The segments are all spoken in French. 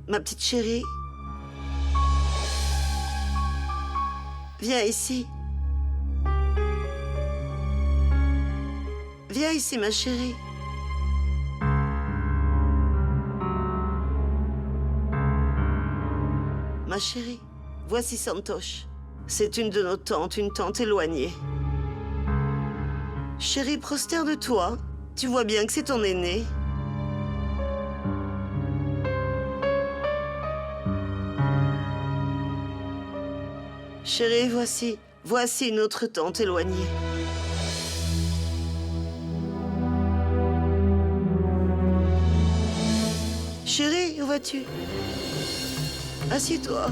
Ma petite chérie. Viens ici. Viens ici, ma chérie. Ma chérie, voici Santosh. C'est une de nos tantes, une tante éloignée. Chérie, prosterne-toi. Tu vois bien que c'est ton aîné. Chérie, voici une autre tante éloignée. Chérie, où vas-tu? Assieds-toi.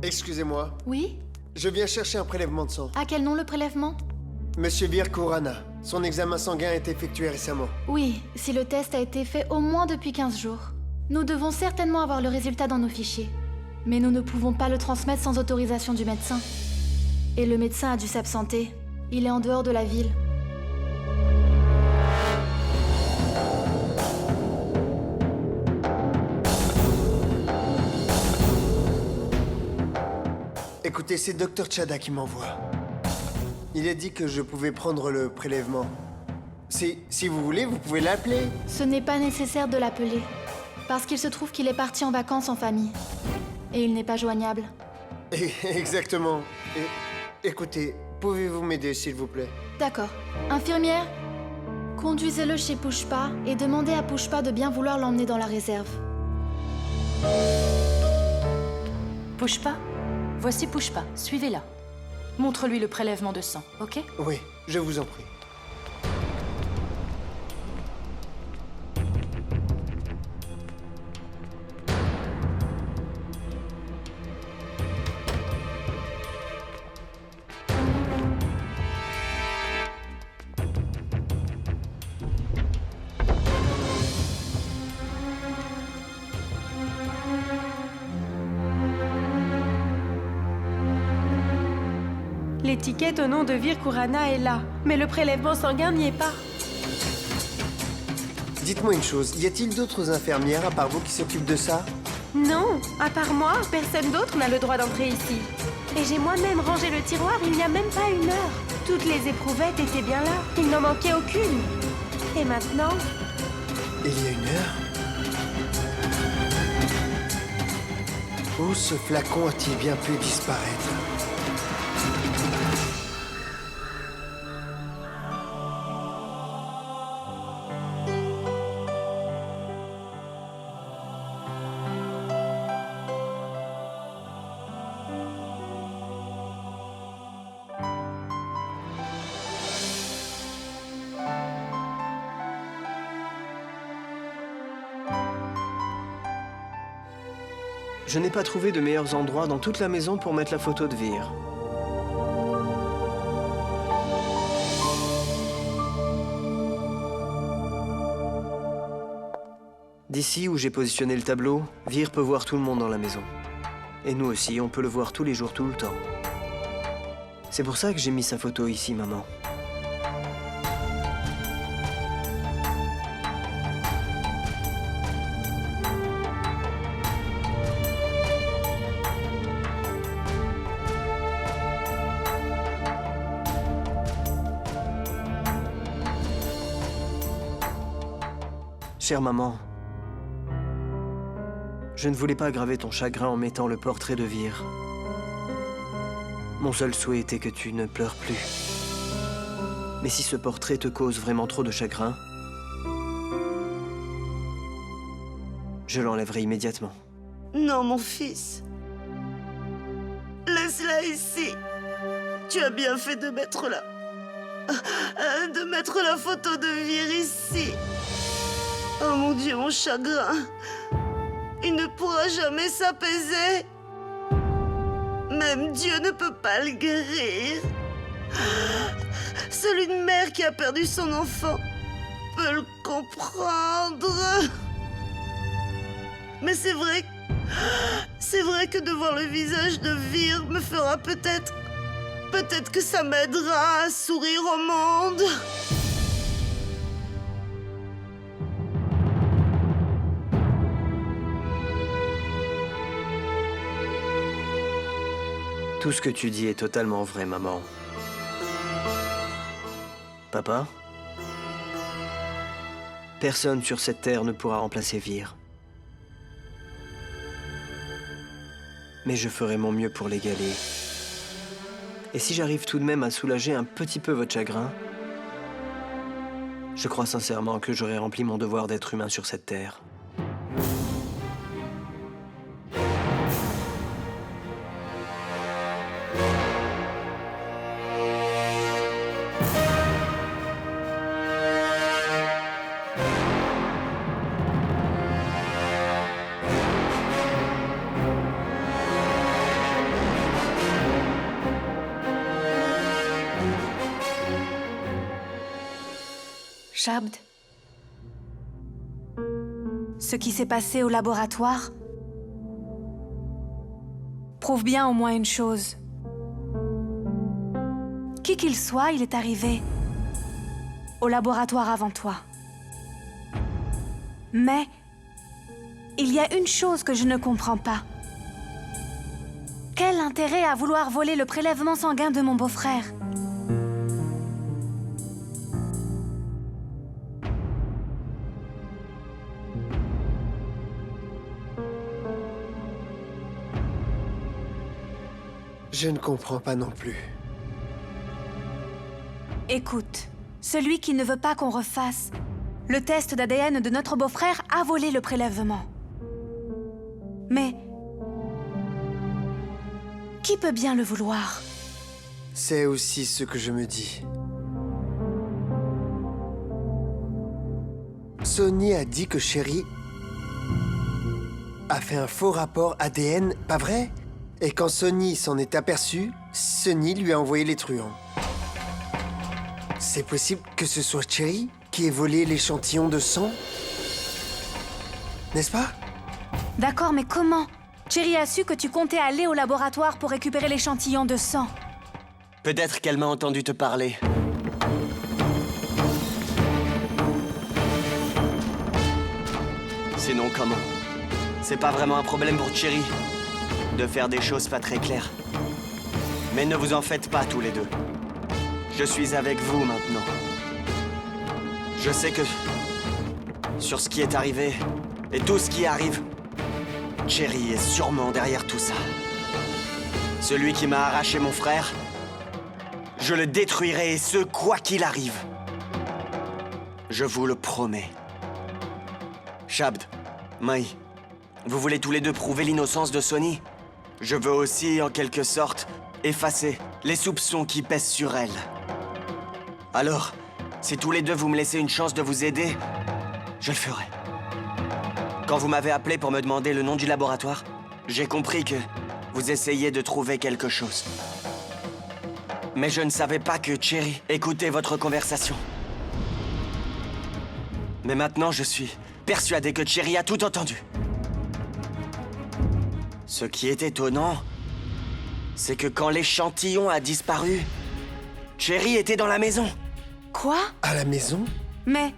Excusez-moi, Oui? je viens chercher un prélèvement de sang. À quel nom le prélèvement? Monsieur Vir Khurana, son examen sanguin a été effectué récemment. Oui, si le test a été fait au moins depuis 15 jours. Nous devons certainement avoir le résultat dans nos fichiers. Mais nous ne pouvons pas le transmettre sans autorisation du médecin. Et le médecin a dû s'absenter. Il est en dehors de la ville. Écoutez, c'est Dr Chada qui m'envoie. Il a dit que je pouvais prendre le prélèvement. Si vous voulez, vous pouvez l'appeler. Ce n'est pas nécessaire de l'appeler. Parce qu'il se trouve qu'il est parti en vacances en famille. Et il n'est pas joignable. Exactement. Écoutez, pouvez-vous m'aider, s'il vous plaît? D'accord. Infirmière, conduisez-le chez Pushpa et demandez à Pushpa de bien vouloir l'emmener dans la réserve. Pushpa? Voici Pushpa, suivez-la. Montre-lui le prélèvement de sang, ok? Oui, je vous en prie. L'étiquette au nom de Vir Khurana est là, mais le prélèvement sanguin n'y est pas. Dites-moi une chose, y a-t-il d'autres infirmières à part vous qui s'occupent de ça? Non, à part moi, personne d'autre n'a le droit d'entrer ici. Et j'ai moi-même rangé le tiroir il n'y a même pas 1 heure. Toutes les éprouvettes étaient bien là, il n'en manquait aucune. Et maintenant... Il y a 1 heure? Où ce flacon a-t-il bien pu disparaître? Je n'ai pas trouvé de meilleurs endroits dans toute la maison pour mettre la photo de Vir. D'ici où j'ai positionné le tableau, Vir peut voir tout le monde dans la maison. Et nous aussi, on peut le voir tous les jours, tout le temps. C'est pour ça que j'ai mis sa photo ici, maman. Chère maman, je ne voulais pas aggraver ton chagrin en mettant le portrait de Vir. Mon seul souhait était que tu ne pleures plus. Mais si ce portrait te cause vraiment trop de chagrin, je l'enlèverai immédiatement. Non, mon fils. Laisse-la ici. Tu as bien fait de mettre la photo de Vir ici. Oh mon Dieu, mon chagrin. il ne pourra jamais s'apaiser. Même Dieu ne peut pas le guérir. Seule une mère qui a perdu son enfant peut le comprendre. Mais c'est vrai que de voir le visage de Vir me fera peut-être que ça m'aidera à sourire au monde. Tout ce que tu dis est totalement vrai, maman. Papa? Personne sur cette terre ne pourra remplacer Vir. Mais je ferai mon mieux pour l'égaler. Et si j'arrive tout de même à soulager un petit peu votre chagrin, je crois sincèrement que j'aurai rempli mon devoir d'être humain sur cette terre. Shabd, ce qui s'est passé au laboratoire prouve bien au moins une chose. Qui qu'il soit, il est arrivé au laboratoire avant toi. Mais il y a une chose que je ne comprends pas. Quel intérêt à vouloir voler le prélèvement sanguin de mon beau-frère ? Je ne comprends pas non plus. Écoute, celui qui ne veut pas qu'on refasse le test d'ADN de notre beau-frère a volé le prélèvement. Mais qui peut bien le vouloir? C'est aussi ce que je me dis. Sonny a dit que Chéri a fait un faux rapport ADN, pas vrai? Et quand Sonny s'en est aperçu, Sonny lui a envoyé les truands. C'est possible que ce soit Chéri qui ait volé l'échantillon de sang? N'est-ce pas? D'accord, mais comment? Cherry a su que tu comptais aller au laboratoire pour récupérer l'échantillon de sang. Peut-être qu'elle m'a entendu te parler. Sinon, comment? C'est pas vraiment un problème pour Cherry de faire des choses pas très claires. Mais ne vous en faites pas tous les deux. Je suis avec vous maintenant. Je sais que sur ce qui est arrivé et tout ce qui arrive, Cherry est sûrement derrière tout ça. Celui qui m'a arraché mon frère, je le détruirai, et ce, quoi qu'il arrive. Je vous le promets. Shabd, Mai, vous voulez tous les deux prouver l'innocence de Sonny? Je veux aussi, en quelque sorte, effacer les soupçons qui pèsent sur elle. Alors, si tous les deux vous me laissez une chance de vous aider, je le ferai. Quand vous m'avez appelé pour me demander le nom du laboratoire, j'ai compris que vous essayiez de trouver quelque chose. Mais je ne savais pas que Cherry écoutait votre conversation. Mais maintenant, je suis persuadé que Cherry a tout entendu. Ce qui est étonnant, c'est que quand l'échantillon a disparu, Cherry était dans la maison. Quoi? À la maison? Mais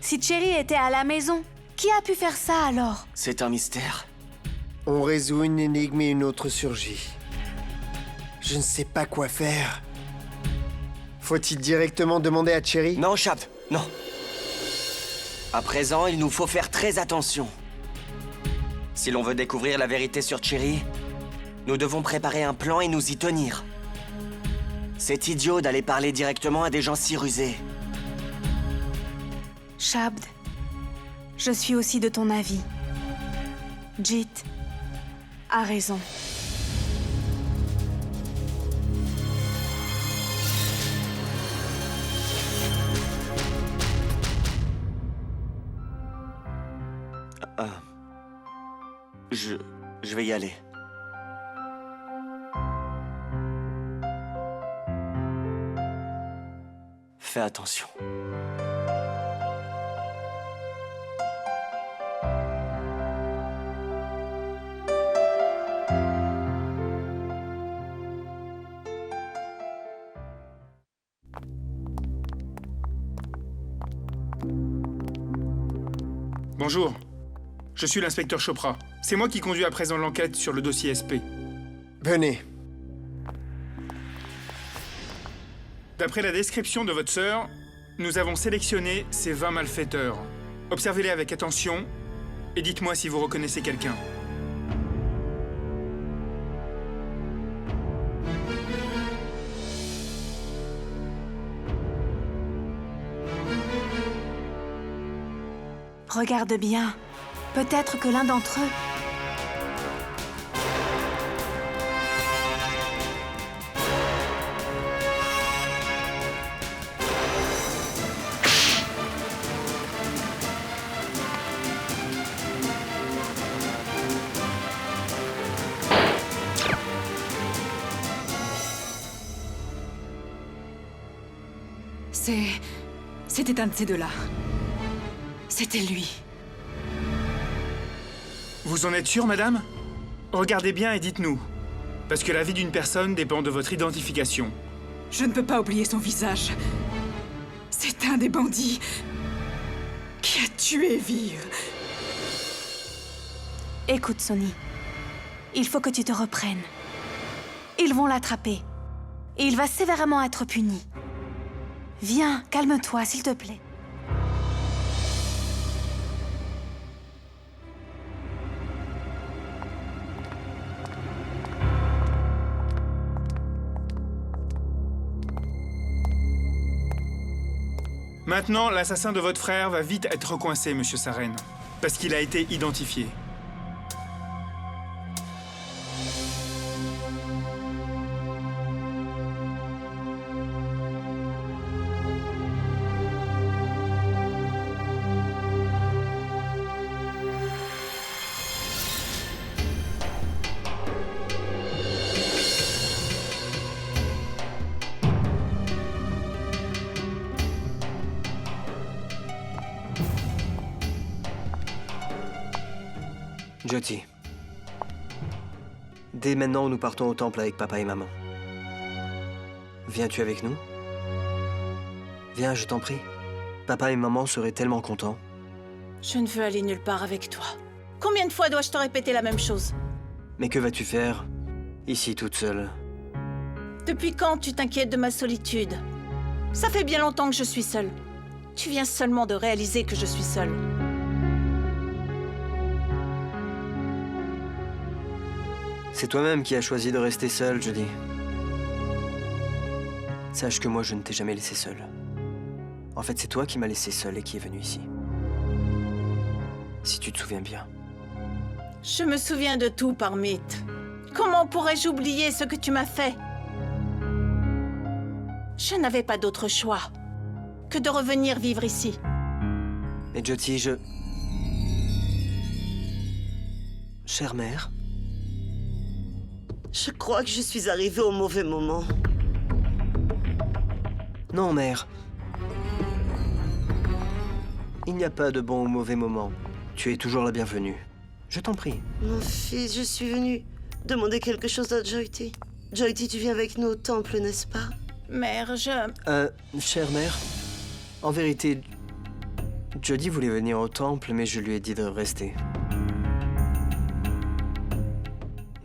si Cherry était à la maison, qui a pu faire ça alors? C'est un mystère. On résout une énigme et une autre surgit. Je ne sais pas quoi faire. Faut-il directement demander à Cherry? Non, Shabd, non. À présent, il nous faut faire très attention. Si l'on veut découvrir la vérité sur Cherry, nous devons préparer un plan et nous y tenir. C'est idiot d'aller parler directement à des gens si rusés. Shabd, je suis aussi de ton avis. Jit a raison. Je vais y aller. Fais attention. Bonjour, je suis l'inspecteur Chopra. C'est moi qui conduis à présent l'enquête sur le dossier SP. Venez. D'après la description de votre sœur, nous avons sélectionné ces 20 malfaiteurs. Observez-les avec attention et dites-moi si vous reconnaissez quelqu'un. Regarde bien. Peut-être que l'un d'entre eux... C'était un de ces deux-là. C'était lui. Vous en êtes sûr, madame? Regardez bien et dites-nous. Parce que la vie d'une personne dépend de votre identification. Je ne peux pas oublier son visage. C'est un des bandits qui a tué Vir. Écoute, Sonny. Il faut que tu te reprennes. Ils vont l'attraper. Et il va sévèrement être puni. Viens, calme-toi, s'il te plaît. Maintenant, l'assassin de votre frère va vite être coincé, monsieur Saren. Parce qu'il a été identifié. Jyoti. Dès maintenant, nous partons au temple avec papa et maman. Viens-tu avec nous? Viens, je t'en prie. Papa et maman seraient tellement contents. Je ne veux aller nulle part avec toi. Combien de fois dois-je te répéter la même chose? Mais que vas-tu faire, ici toute seule? Depuis quand tu t'inquiètes de ma solitude? Ça fait bien longtemps que je suis seule. Tu viens seulement de réaliser que je suis seule. C'est toi-même qui as choisi de rester seule, je dis. Sache que moi, je ne t'ai jamais laissé seule. En fait, c'est toi qui m'as laissé seule et qui est venue ici. Si tu te souviens bien. Je me souviens de tout, Parmit. Comment pourrais-je oublier ce que tu m'as fait? Je n'avais pas d'autre choix que de revenir vivre ici. Mais Jyoti, Chère mère. Je crois que je suis arrivée au mauvais moment. Non, mère. Il n'y a pas de bon ou mauvais moment. Tu es toujours la bienvenue. Je t'en prie. Mon fils, je suis venue demander quelque chose à Jyoti. Jyoti, tu viens avec nous au temple, n'est-ce pas? Mère, Chère mère, en vérité, Jyoti voulait venir au temple, mais je lui ai dit de rester.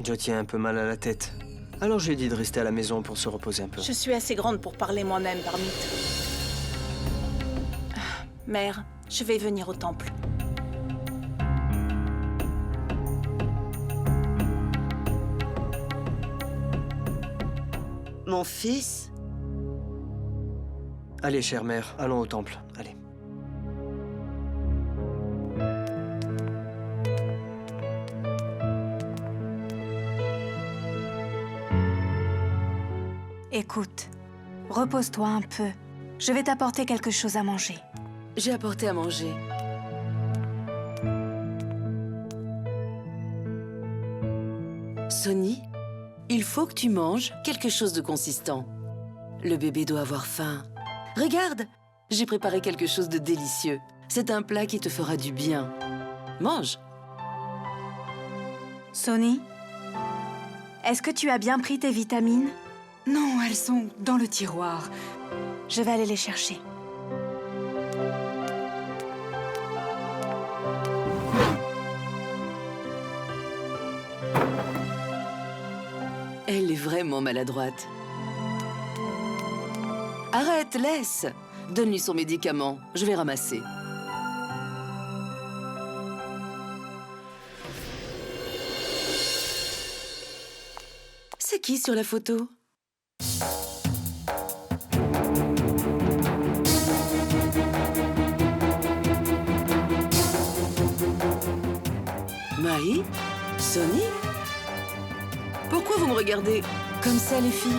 Jyoti a un peu mal à la tête. Alors je lui ai dit de rester à la maison pour se reposer un peu. Je suis assez grande pour parler moi-même, Parmit. Mère, je vais venir au temple. Mon fils? Allez, chère mère, allons au temple. Allez. Écoute, repose-toi un peu. Je vais t'apporter quelque chose à manger. J'ai apporté à manger. Sonny, il faut que tu manges quelque chose de consistant. Le bébé doit avoir faim. Regarde, j'ai préparé quelque chose de délicieux. C'est un plat qui te fera du bien. Mange. Sonny, est-ce que tu as bien pris tes vitamines? Non, elles sont dans le tiroir. Je vais aller les chercher. Elle est vraiment maladroite. Arrête, laisse. Donne-lui son médicament. Je vais ramasser. C'est qui sur la photo? Maï? Sonny? Pourquoi vous me regardez comme ça, les filles?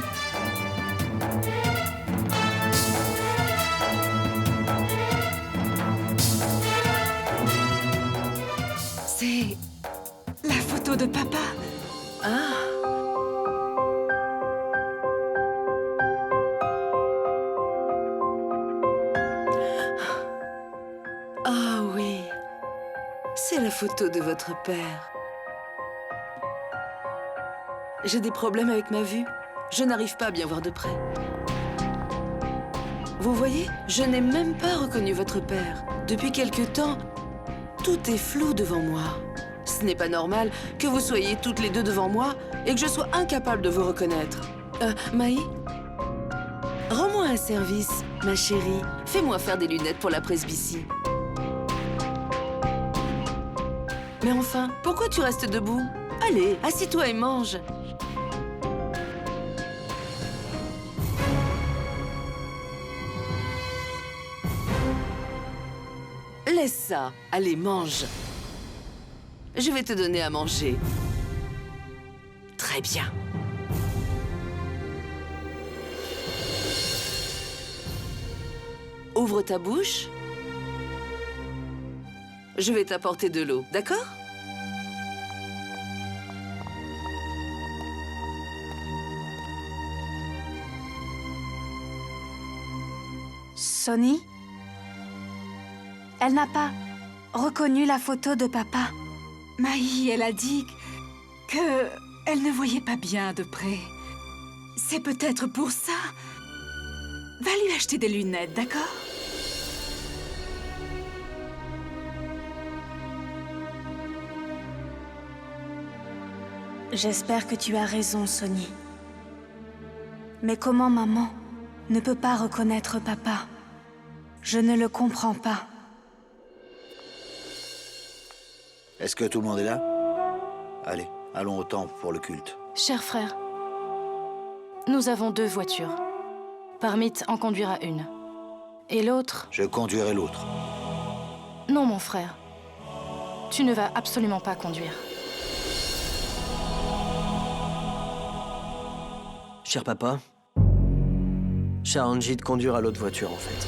C'est la photo de papa. Ah! Ah oui, c'est la photo de votre père. J'ai des problèmes avec ma vue. Je n'arrive pas à bien voir de près. Vous voyez, je n'ai même pas reconnu votre père. Depuis quelque temps, tout est flou devant moi. Ce n'est pas normal que vous soyez toutes les deux devant moi et que je sois incapable de vous reconnaître. Maï, rends-moi un service, ma chérie. Fais-moi faire des lunettes pour la presbytie. Mais enfin, pourquoi tu restes debout? Allez, assis-toi et mange. Laisse ça. Allez, mange. Je vais te donner à manger. Très bien. Ouvre ta bouche. Je vais t'apporter de l'eau, d'accord? Sonny? Elle n'a pas reconnu la photo de papa. Maï, elle a dit que elle ne voyait pas bien de près. C'est peut-être pour ça. Va lui acheter des lunettes, d'accord? J'espère que tu as raison, Sonny. Mais comment maman ne peut pas reconnaître papa? Je ne le comprends pas. Est-ce que tout le monde est là? Allez, allons au temple pour le culte. Cher frère, nous avons 2 voitures. Parmit en conduira une. Et l'autre... Je conduirai l'autre. Non, mon frère. Tu ne vas absolument pas conduire. Cher papa, Sharanjit conduira l'autre voiture, en fait.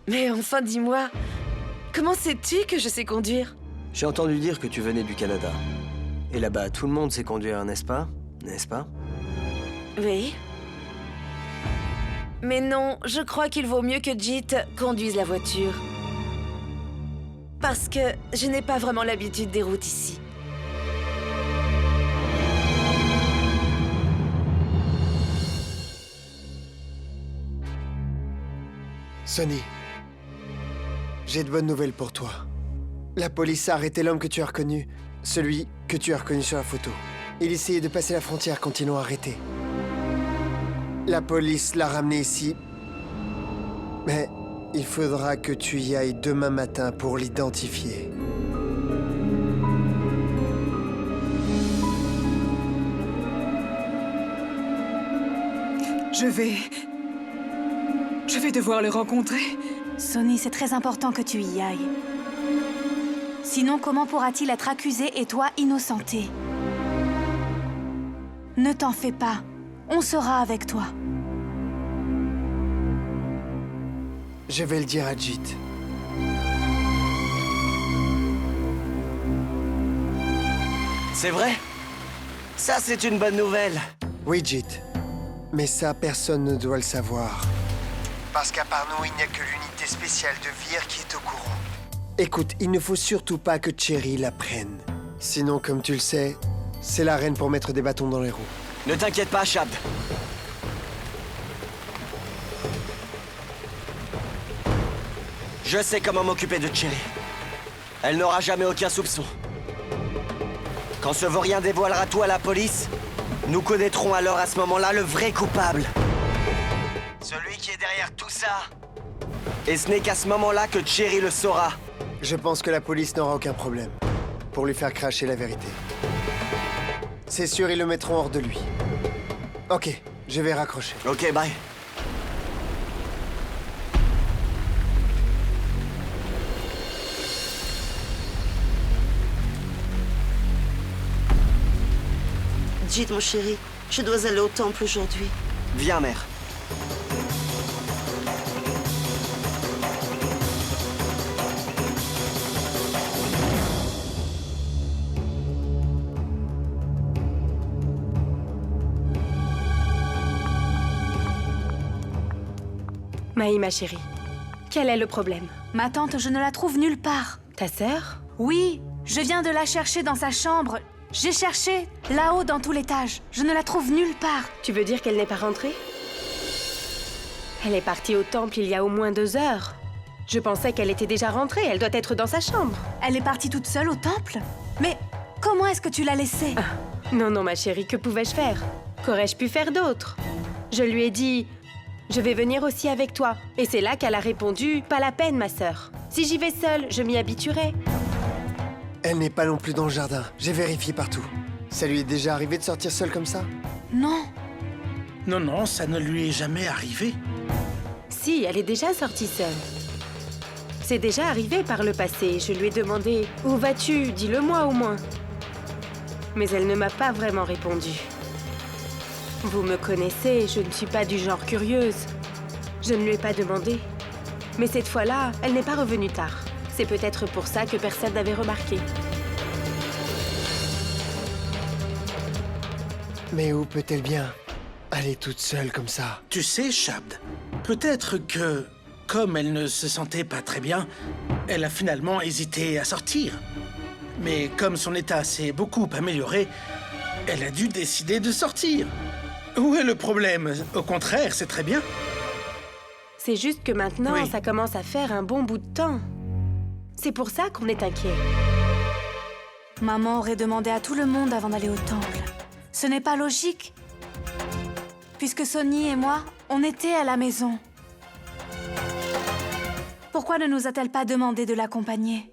Mais enfin, dis-moi, comment sais-tu que je sais conduire? J'ai entendu dire que tu venais du Canada. Et là-bas, tout le monde sait conduire, n'est-ce pas? N'est-ce pas? Oui. Mais non, je crois qu'il vaut mieux que Jit conduise la voiture. Parce que je n'ai pas vraiment l'habitude des routes ici. Sonny, j'ai de bonnes nouvelles pour toi. La police a arrêté l'homme que tu as reconnu, celui que tu as reconnu sur la photo. Il essayait de passer la frontière quand ils l'ont arrêté. La police l'a ramené ici. Mais il faudra que tu y ailles demain matin pour l'identifier. Je vais devoir le rencontrer. Sonny, c'est très important que tu y ailles. Sinon, comment pourra-t-il être accusé et toi innocenté? Ne t'en fais pas. On sera avec toi. Je vais le dire à Jit. C'est vrai? Ça, c'est une bonne nouvelle. Oui, Jit. Mais ça, personne ne doit le savoir. Parce qu'à part nous, il n'y a que l'unité spéciale de Vir qui est au courant. Écoute, il ne faut surtout pas que Cherry l'apprenne. Sinon, comme tu le sais, c'est la reine pour mettre des bâtons dans les roues. Ne t'inquiète pas, Shabd. Je sais comment m'occuper de Cherry. Elle n'aura jamais aucun soupçon. Quand ce vaurien dévoilera tout à la police, nous connaîtrons alors à ce moment-là le vrai coupable. Celui qui est derrière tout ça. Et ce n'est qu'à ce moment-là que Cherry le saura. Je pense que la police n'aura aucun problème pour lui faire cracher la vérité. C'est sûr, ils le mettront hors de lui. Ok, je vais raccrocher. Ok, bye. Jit, mon chéri, je dois aller au temple aujourd'hui. Viens, mère. Maï, ma chérie, quel est le problème? Ma tante, je ne la trouve nulle part. Ta sœur? Oui, je viens de la chercher dans sa chambre. J'ai cherché là-haut dans tout l'étage. Je ne la trouve nulle part. Tu veux dire qu'elle n'est pas rentrée? Elle est partie au temple il y a au moins 2 heures. Je pensais qu'elle était déjà rentrée. Elle doit être dans sa chambre. Elle est partie toute seule au temple? Mais comment est-ce que tu l'as laissée? Non, non, ma chérie, que pouvais-je faire? Qu'aurais-je pu faire d'autre? Je lui ai dit... Je vais venir aussi avec toi. Et c'est là qu'elle a répondu, pas la peine, ma sœur. Si j'y vais seule, je m'y habituerai. Elle n'est pas non plus dans le jardin. J'ai vérifié partout. Ça lui est déjà arrivé de sortir seule comme ça? Non. Non, non, ça ne lui est jamais arrivé. Si, elle est déjà sortie seule. C'est déjà arrivé par le passé. Je lui ai demandé « Où vas-tu? Dis-le-moi au moins. » Mais elle ne m'a pas vraiment répondu. Vous me connaissez, je ne suis pas du genre curieuse. Je ne lui ai pas demandé. Mais cette fois-là, elle n'est pas revenue tard. C'est peut-être pour ça que personne n'avait remarqué. Mais où peut-elle bien aller toute seule comme ça? Tu sais, Shabd, peut-être que, comme elle ne se sentait pas très bien, elle a finalement hésité à sortir. Mais comme son état s'est beaucoup amélioré, elle a dû décider de sortir. Où est le problème? Au contraire, c'est très bien. C'est juste que maintenant, Oui. ça commence à faire un bon bout de temps. C'est pour ça qu'on est inquiet. Maman aurait demandé à tout le monde avant d'aller au temple. Ce n'est pas logique. Puisque Sonny et moi, on était à la maison. Pourquoi ne nous a-t-elle pas demandé de l'accompagner?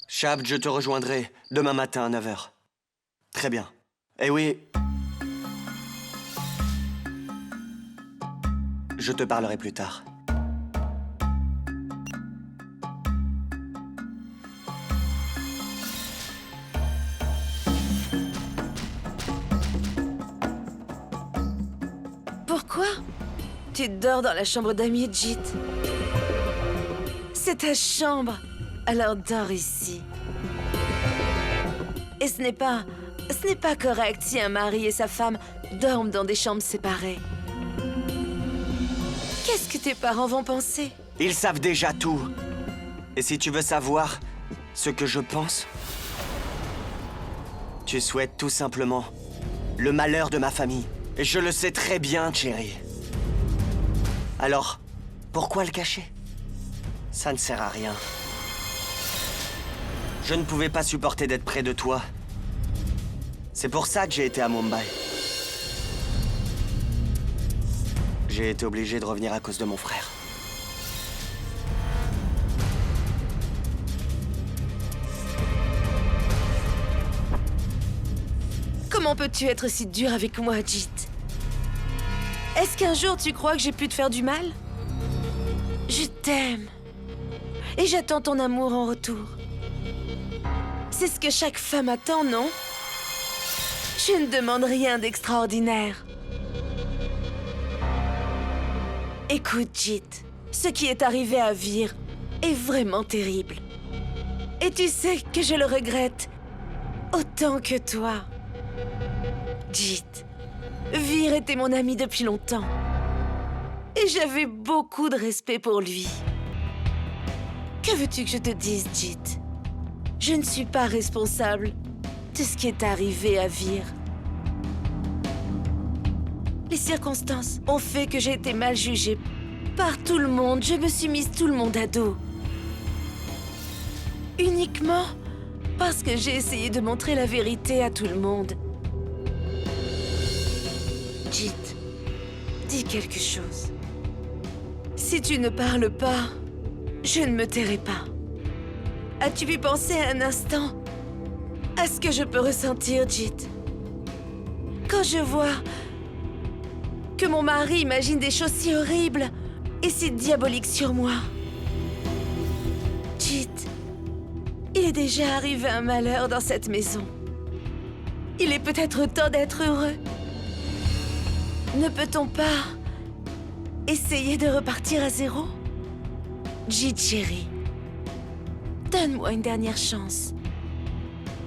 Shabd, je te rejoindrai demain matin à 9h. Très bien. Eh oui... Je te parlerai plus tard. Pourquoi? Tu dors dans la chambre d'amis, Jit. C'est ta chambre. Alors dors ici. Et ce n'est pas correct si un mari et sa femme dorment dans des chambres séparées. Qu'est-ce que tes parents vont penser? Ils savent déjà tout. Et si tu veux savoir ce que je pense, tu souhaites tout simplement le malheur de ma famille. Et je le sais très bien, Cherry. Alors, pourquoi le cacher? Ça ne sert à rien. Je ne pouvais pas supporter d'être près de toi. C'est pour ça que j'ai été à Mumbai. J'ai été obligé de revenir à cause de mon frère. Comment peux-tu être si dur avec moi, Jit? Est-ce qu'un jour tu crois que j'ai pu te faire du mal? Je t'aime. Et j'attends ton amour en retour. C'est ce que chaque femme attend, non? Je ne demande rien d'extraordinaire. Écoute, Jit, ce qui est arrivé à Vir est vraiment terrible. Et tu sais que je le regrette autant que toi. Jit, Vir était mon ami depuis longtemps. Et j'avais beaucoup de respect pour lui. Que veux-tu que je te dise, Jit? Je ne suis pas responsable de ce qui est arrivé à Vir. Les circonstances ont fait que j'ai été mal jugée par tout le monde. Je me suis mise tout le monde à dos. Uniquement parce que j'ai essayé de montrer la vérité à tout le monde. Jit, dis quelque chose. Si tu ne parles pas, je ne me tairai pas. As-tu pu penser un instant à ce que je peux ressentir, Jit? Quand je vois que mon mari imagine des choses si horribles et si diaboliques sur moi. Jit, il est déjà arrivé un malheur dans cette maison. Il est peut-être temps d'être heureux. Ne peut-on pas essayer de repartir à zéro? Jit, chérie, donne-moi une dernière chance.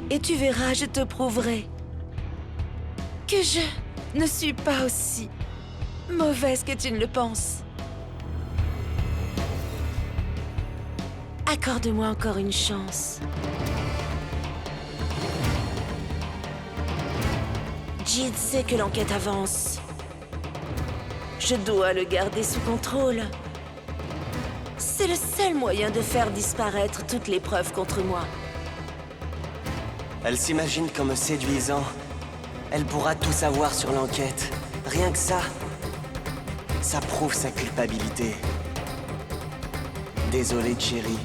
Et tu verras, je te prouverai que je ne suis pas aussi mauvaise que tu ne le penses. Accorde-moi encore une chance. Jit sait que l'enquête avance. Je dois le garder sous contrôle. C'est le seul moyen de faire disparaître toutes les preuves contre moi. Elle s'imagine qu'en me séduisant, elle pourra tout savoir sur l'enquête. Rien que ça, ça prouve sa culpabilité. Désolé, chérie.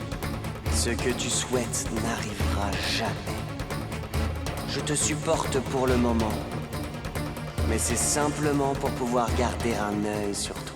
Ce que tu souhaites n'arrivera jamais. Je te supporte pour le moment. Mais c'est simplement pour pouvoir garder un œil sur toi.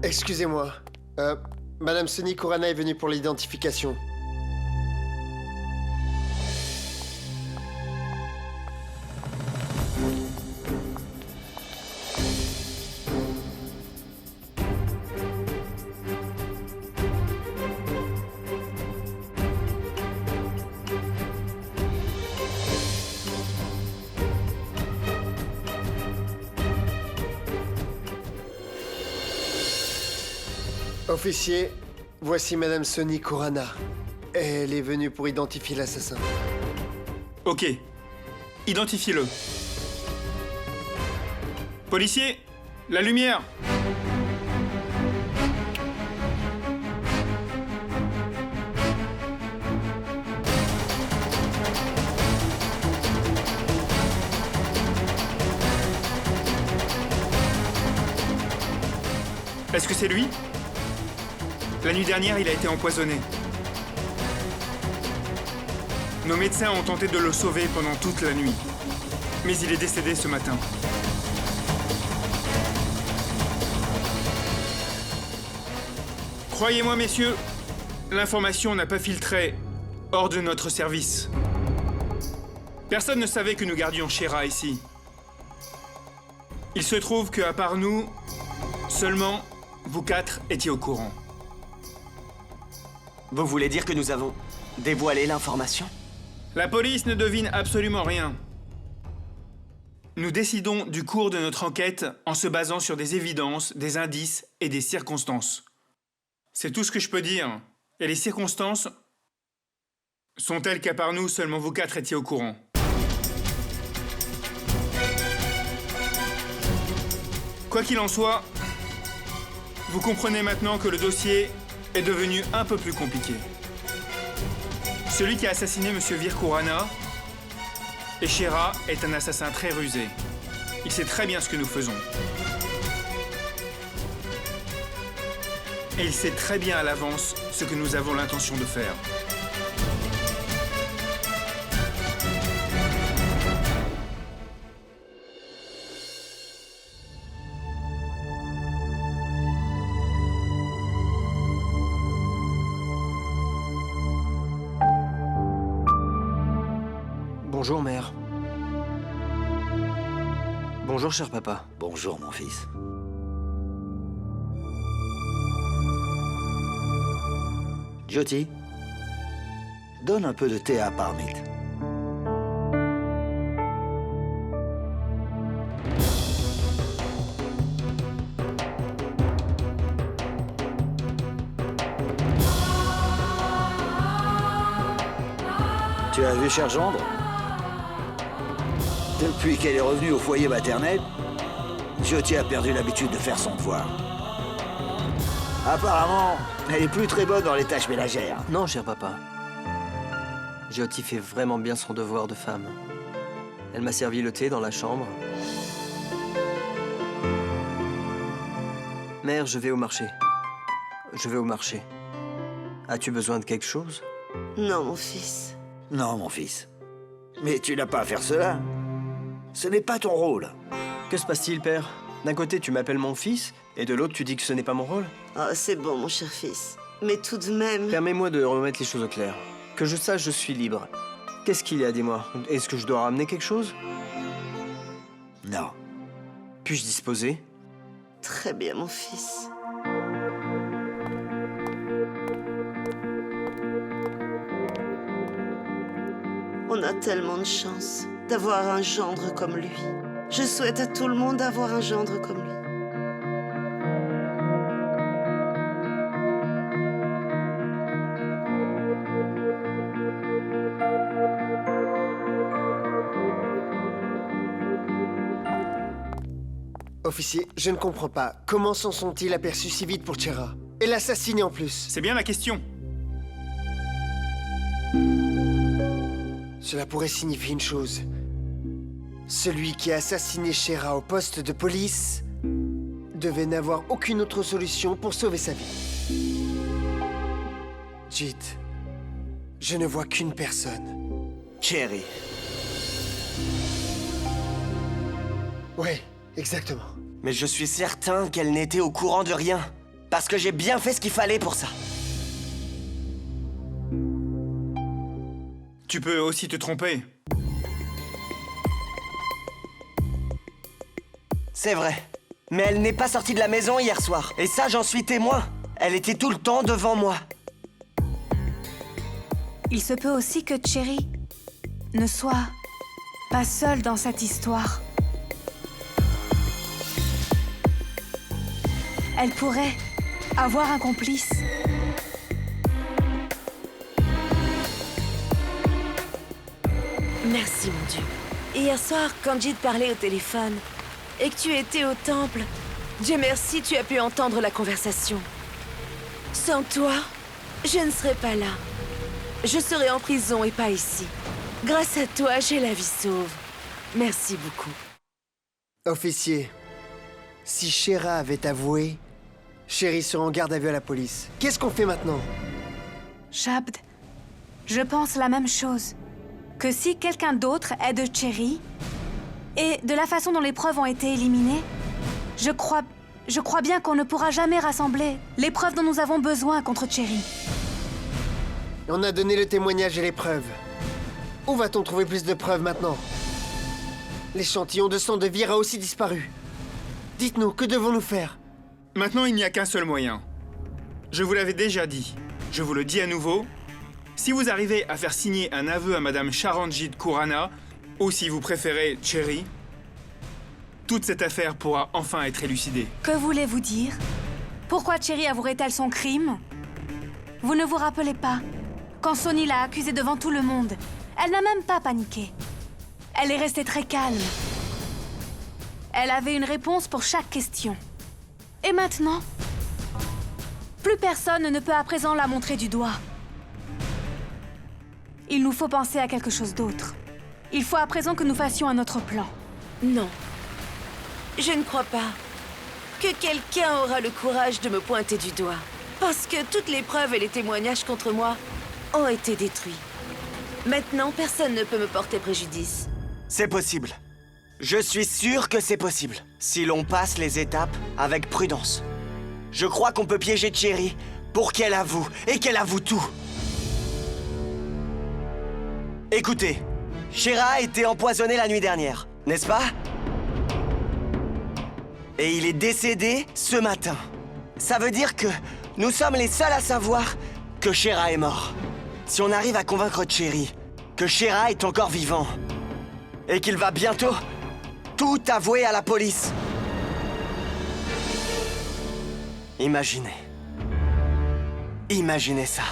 Excusez-moi. Madame Sonny Kurana est venue pour l'identification. Officier, voici Madame Sonny Kurana. Elle est venue pour identifier l'assassin. Ok. Identifiez-le. Policier, la lumière! Est-ce que c'est lui? La nuit dernière, il a été empoisonné. Nos médecins ont tenté de le sauver pendant toute la nuit. Mais il est décédé ce matin. Croyez-moi, messieurs, l'information n'a pas filtré hors de notre service. Personne ne savait que nous gardions Shera ici. Il se trouve qu'à part nous, seulement vous quatre étiez au courant. Vous voulez dire que nous avons dévoilé l'information? La police ne devine absolument rien. Nous décidons du cours de notre enquête en se basant sur des évidences, des indices et des circonstances. C'est tout ce que je peux dire. Et les circonstances sont telles qu'à part nous, seulement vous 4 étiez au courant. Quoi qu'il en soit, vous comprenez maintenant que le dossier est devenu un peu plus compliqué. Celui qui a assassiné M. Vir Kurana, Shera, est un assassin très rusé. Il sait très bien ce que nous faisons. Et il sait très bien à l'avance ce que nous avons l'intention de faire. Bonjour, mère. Bonjour, cher papa. Bonjour, mon fils. Jyoti, donne un peu de thé à Parmit. Tu as vu, cher gendre? Depuis qu'elle est revenue au foyer maternel, Jyoti a perdu l'habitude de faire son devoir. Apparemment, elle est plus très bonne dans les tâches ménagères. Non, cher papa. Jyoti fait vraiment bien son devoir de femme. Elle m'a servi le thé dans la chambre. Mère, je vais au marché. Je vais au marché. As-tu besoin de quelque chose? Non, mon fils. Non, mon fils. Mais tu n'as pas à faire cela. Ce n'est pas ton rôle. Que se passe-t-il, père? D'un côté, tu m'appelles mon fils, et de l'autre, tu dis que ce n'est pas mon rôle? Oh, c'est bon, mon cher fils. Mais tout de même... Permets-moi de remettre les choses au clair. Que je sache, je suis libre. Qu'est-ce qu'il y a, dis-moi? Est-ce que je dois ramener quelque chose? Non. Puis-je disposer? Très bien, mon fils. On a tellement de chance d'avoir un gendre comme lui. Je souhaite à tout le monde d'avoir un gendre comme lui. Officier, je ne comprends pas. Comment s'en sont-ils aperçus si vite pour Shera? Et l'assassiner en plus. C'est bien la question. Cela pourrait signifier une chose. Celui qui a assassiné Shera au poste de police devait n'avoir aucune autre solution pour sauver sa vie. Jit, je ne vois qu'une personne. Cherry. Ouais, exactement. Mais je suis certain qu'elle n'était au courant de rien. Parce que j'ai bien fait ce qu'il fallait pour ça. Tu peux aussi te tromper. C'est vrai. Mais elle n'est pas sortie de la maison hier soir. Et ça, j'en suis témoin. Elle était tout le temps devant moi. Il se peut aussi que Cherry ne soit pas seule dans cette histoire. Elle pourrait avoir un complice. Merci, mon Dieu. Hier soir, quand Jit parlait au téléphone et que tu étais au temple, Dieu merci, tu as pu entendre la conversation. Sans toi, je ne serais pas là. Je serais en prison et pas ici. Grâce à toi, j'ai la vie sauve. Merci beaucoup. Officier, si Shera avait avoué, Cherry sera en garde à vue à la police. Qu'est-ce qu'on fait maintenant? Shabd, je pense la même chose. Que si quelqu'un d'autre aide Cherry, et de la façon dont les preuves ont été éliminées, je crois bien qu'on ne pourra jamais rassembler les preuves dont nous avons besoin contre Cherry. On a donné le témoignage et les preuves. Où va-t-on trouver plus de preuves maintenant? L'échantillon de sang de Vir a aussi disparu. Dites-nous, que devons-nous faire? Maintenant, il n'y a qu'un seul moyen. Je vous l'avais déjà dit. Je vous le dis à nouveau. Si vous arrivez à faire signer un aveu à Madame Charanjit Kurana, ou si vous préférez Cherry, toute cette affaire pourra enfin être élucidée. Que voulez-vous dire? Pourquoi Cherry avouerait-elle son crime? Vous ne vous rappelez pas? Quand Sonny l'a accusée devant tout le monde, elle n'a même pas paniqué. Elle est restée très calme. Elle avait une réponse pour chaque question. Et maintenant, plus personne ne peut à présent la montrer du doigt. Il nous faut penser à quelque chose d'autre. Il faut à présent que nous fassions un autre plan. Non. Je ne crois pas que quelqu'un aura le courage de me pointer du doigt. Parce que toutes les preuves et les témoignages contre moi ont été détruits. Maintenant, personne ne peut me porter préjudice. C'est possible. Je suis sûr que c'est possible. Si l'on passe les étapes avec prudence. Je crois qu'on peut piéger Cherry pour qu'elle avoue, et qu'elle avoue tout. Écoutez, Shera a été empoisonné la nuit dernière, n'est-ce pas? Et il est décédé ce matin. Ça veut dire que nous sommes les seuls à savoir que Shera est mort. Si on arrive à convaincre Cherry que Shera est encore vivant, et qu'il va bientôt tout avouer à la police. Imaginez. Imaginez ça.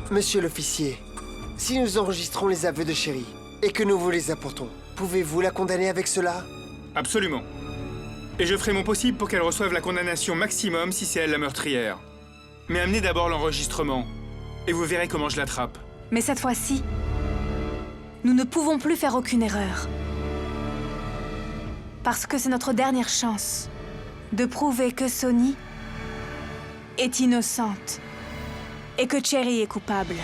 Monsieur l'officier, si nous enregistrons les aveux de Cherry et que nous vous les apportons, pouvez-vous la condamner avec cela? Absolument. Et je ferai mon possible pour qu'elle reçoive la condamnation maximum si c'est elle la meurtrière. Mais amenez d'abord l'enregistrement, et vous verrez comment je l'attrape. Mais cette fois-ci, nous ne pouvons plus faire aucune erreur. Parce que c'est notre dernière chance de prouver que Sonny est innocente et que Cherry est coupable.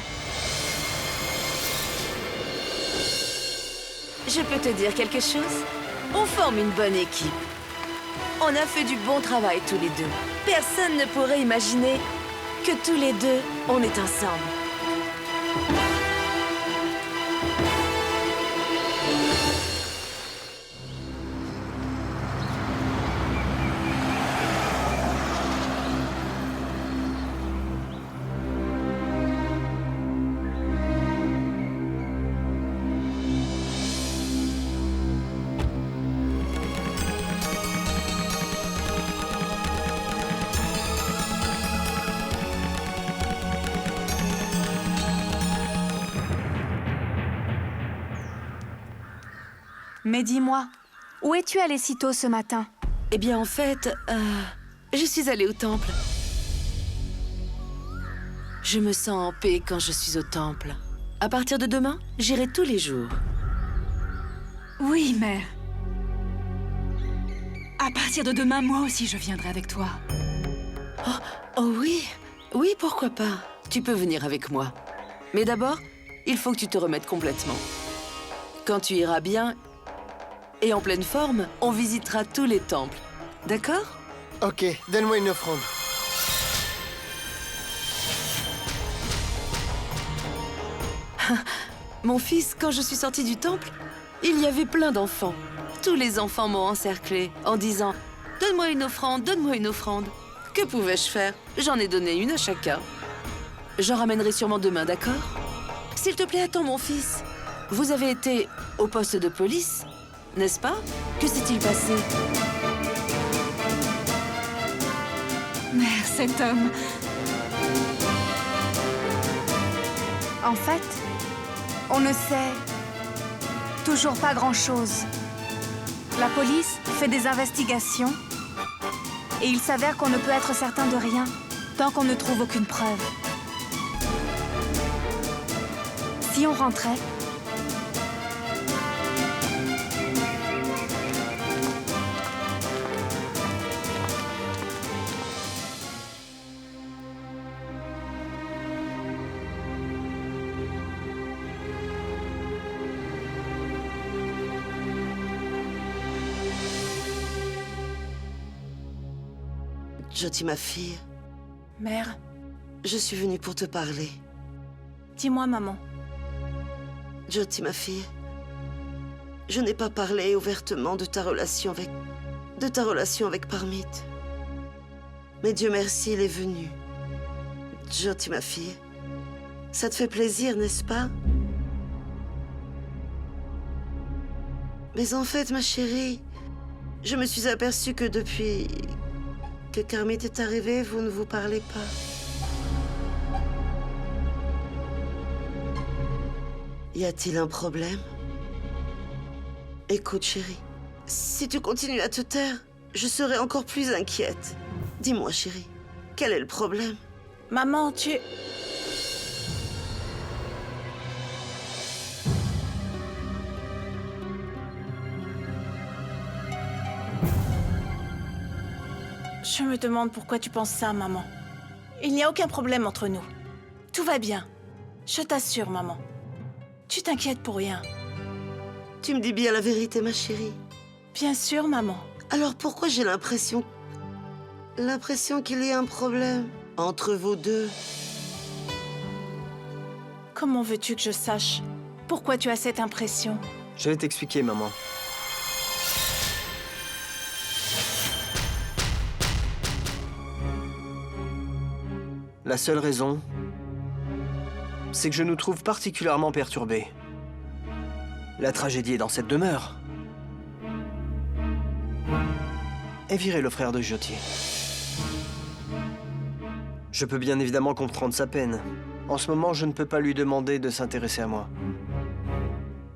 Je peux te dire quelque chose? On forme une bonne équipe. On a fait du bon travail tous les deux. Personne ne pourrait imaginer que tous les deux, on est ensemble. Mais dis-moi, où es-tu allé si tôt ce matin? Eh bien, en fait, je suis allée au temple. Je me sens en paix quand je suis au temple. À partir de demain, j'irai tous les jours. Oui, mère. À partir de demain, moi aussi, je viendrai avec toi. Oh oui, oui, pourquoi pas. Tu peux venir avec moi. Mais d'abord, il faut que tu te remettes complètement. Quand tu iras bien et en pleine forme, on visitera tous les temples. D'accord? Ok, donne-moi une offrande. Mon fils, quand je suis sortie du temple, il y avait plein d'enfants. Tous les enfants m'ont encerclée en disant « Donne-moi une offrande, donne-moi une offrande ». Que pouvais-je faire? J'en ai donné une à chacun. J'en ramènerai sûrement demain, d'accord? S'il te plaît, attends, mon fils. Vous avez été au poste de police, n'est-ce pas? Que s'est-il passé? Mère, cet homme... En fait, on ne sait toujours pas grand-chose. La police fait des investigations et il s'avère qu'on ne peut être certain de rien tant qu'on ne trouve aucune preuve. Si on rentrait... Jyoti, ma fille, Mère, je suis venue pour te parler. dis-moi, maman. Jyoti, ma fille, je n'ai pas parlé ouvertement de ta relation avec Parmit. Mais Dieu merci, il est venu. Jyoti, ma fille, ça te fait plaisir, n'est-ce pas? Mais en fait, ma chérie, je me suis aperçue que depuis que Kermit est arrivé, vous ne vous parlez pas. Y a-t-il un problème? Écoute, chérie, si tu continues à te taire, je serai encore plus inquiète. Dis-moi, chérie, quel est le problème? Maman, tu... Je me demande pourquoi tu penses ça, maman. Il n'y a aucun problème entre nous. Tout va bien. Je t'assure, maman. Tu t'inquiètes pour rien. Tu me dis bien la vérité, ma chérie? Bien sûr, maman. Alors pourquoi j'ai l'impression qu'il y a un problème entre vous deux? Comment veux-tu que je sache? Pourquoi tu as cette impression? Je vais t'expliquer, maman. La seule raison, c'est que je nous trouve particulièrement perturbés. La tragédie est dans cette demeure. Et virer le frère de Jyoti. Je peux bien évidemment comprendre sa peine. En ce moment, je ne peux pas lui demander de s'intéresser à moi.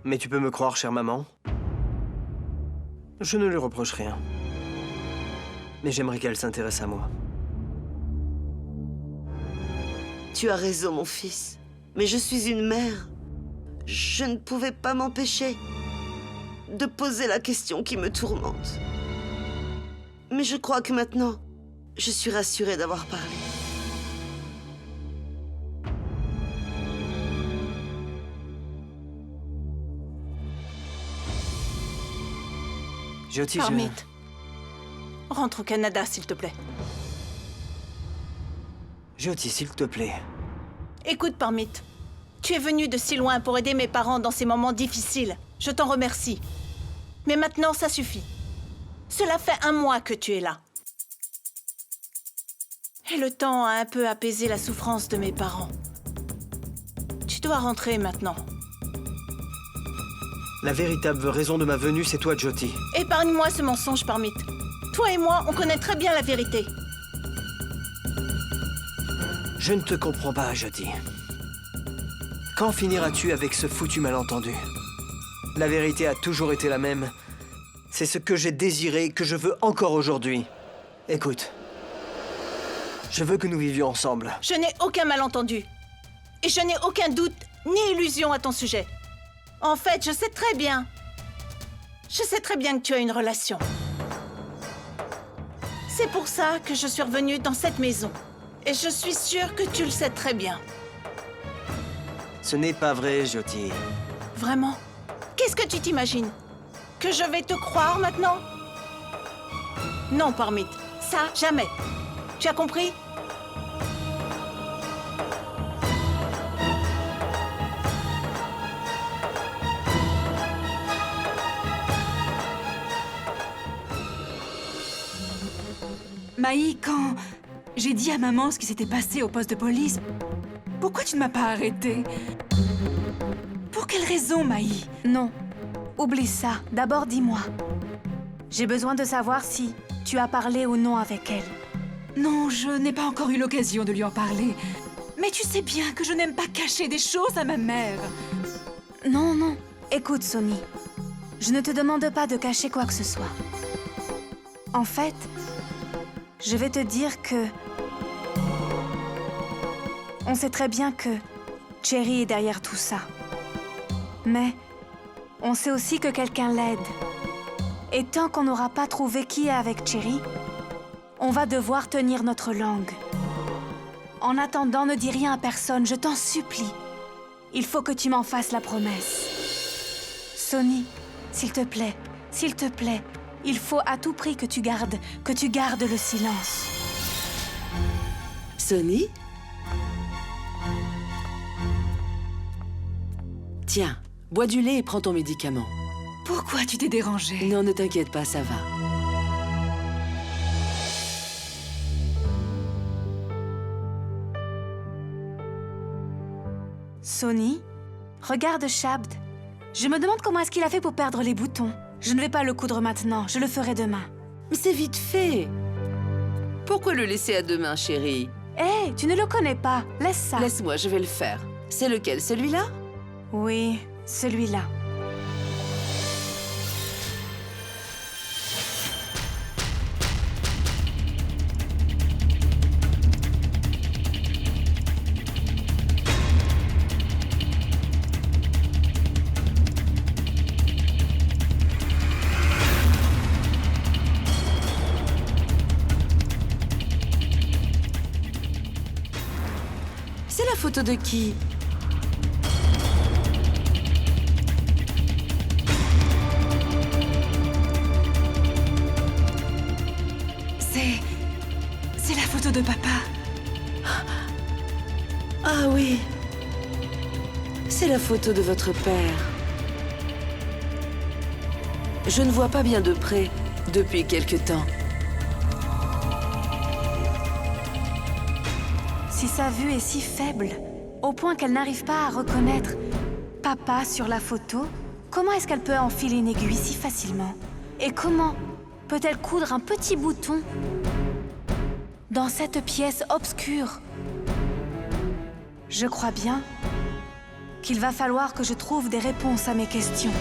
Mais tu peux me croire, chère maman, je ne lui reproche rien. Mais j'aimerais qu'elle s'intéresse à moi. Tu as raison, mon fils. Mais je suis une mère. Je ne pouvais pas m'empêcher de poser la question qui me tourmente. Mais je crois que maintenant, je suis rassurée d'avoir parlé. Jyoti, Parmit. Rentre au Canada, s'il te plaît. Jyoti, s'il te plaît. Écoute, Parmit. Tu es venu de si loin pour aider mes parents dans ces moments difficiles. Je t'en remercie. Mais maintenant, ça suffit. Cela fait 1 mois que tu es là. Et le temps a un peu apaisé la souffrance de mes parents. Tu dois rentrer maintenant. La véritable raison de ma venue, c'est toi, Jyoti. Épargne-moi ce mensonge, Parmit. Toi et moi, on connaît très bien la vérité. Je ne te comprends pas, Jyoti. Quand finiras-tu avec ce foutu malentendu? La vérité a toujours été la même. C'est ce que j'ai désiré et que je veux encore aujourd'hui. Écoute, je veux que nous vivions ensemble. Je n'ai aucun malentendu. Et je n'ai aucun doute ni illusion à ton sujet. En fait, je sais très bien. Je sais très bien que tu as une relation. C'est pour ça que je suis revenue dans cette maison. Et je suis sûre que tu le sais très bien. Ce n'est pas vrai, Jyoti. Vraiment? Qu'est-ce que tu t'imagines? Que je vais te croire maintenant? Non, Parmit. Ça, jamais. Tu as compris? Maï, quand j'ai dit à maman ce qui s'était passé au poste de police, pourquoi tu ne m'as pas arrêtée? Pour quelle raison, Maï? Non. Oublie ça. D'abord, dis-moi. J'ai besoin de savoir si tu as parlé ou non avec elle. Non, je n'ai pas encore eu l'occasion de lui en parler. Mais tu sais bien que je n'aime pas cacher des choses à ma mère. Non, non. Écoute, Sonny. Je ne te demande pas de cacher quoi que ce soit. En fait, je vais te dire que... On sait très bien que Cherry est derrière tout ça. Mais on sait aussi que quelqu'un l'aide. Et tant qu'on n'aura pas trouvé qui est avec Cherry, on va devoir tenir notre langue. En attendant, ne dis rien à personne, je t'en supplie. Il faut que tu m'en fasses la promesse. Sonny, s'il te plaît, il faut à tout prix que tu gardes le silence. Sonny? Tiens, bois du lait et prends ton médicament. Pourquoi tu t'es dérangée? Non, ne t'inquiète pas, ça va. Sonny, regarde Shabd. Je me demande comment est-ce qu'il a fait pour perdre les boutons. Je ne vais pas le coudre maintenant, je le ferai demain. Mais c'est vite fait. Pourquoi le laisser à demain, chérie? Hé, tu ne le connais pas. Laisse ça. Laisse-moi, je vais le faire. C'est lequel, celui-là? Oui, celui-là. C'est la photo de qui? C'est la photo de papa. Ah oui. C'est la photo de votre père. Je ne vois pas bien de près depuis quelque temps. Si sa vue est si faible, au point qu'elle n'arrive pas à reconnaître papa sur la photo, comment est-ce qu'elle peut enfiler une aiguille si facilement? Et comment peut-elle coudre un petit bouton dans cette pièce obscure? Je crois bien qu'il va falloir que je trouve des réponses à mes questions.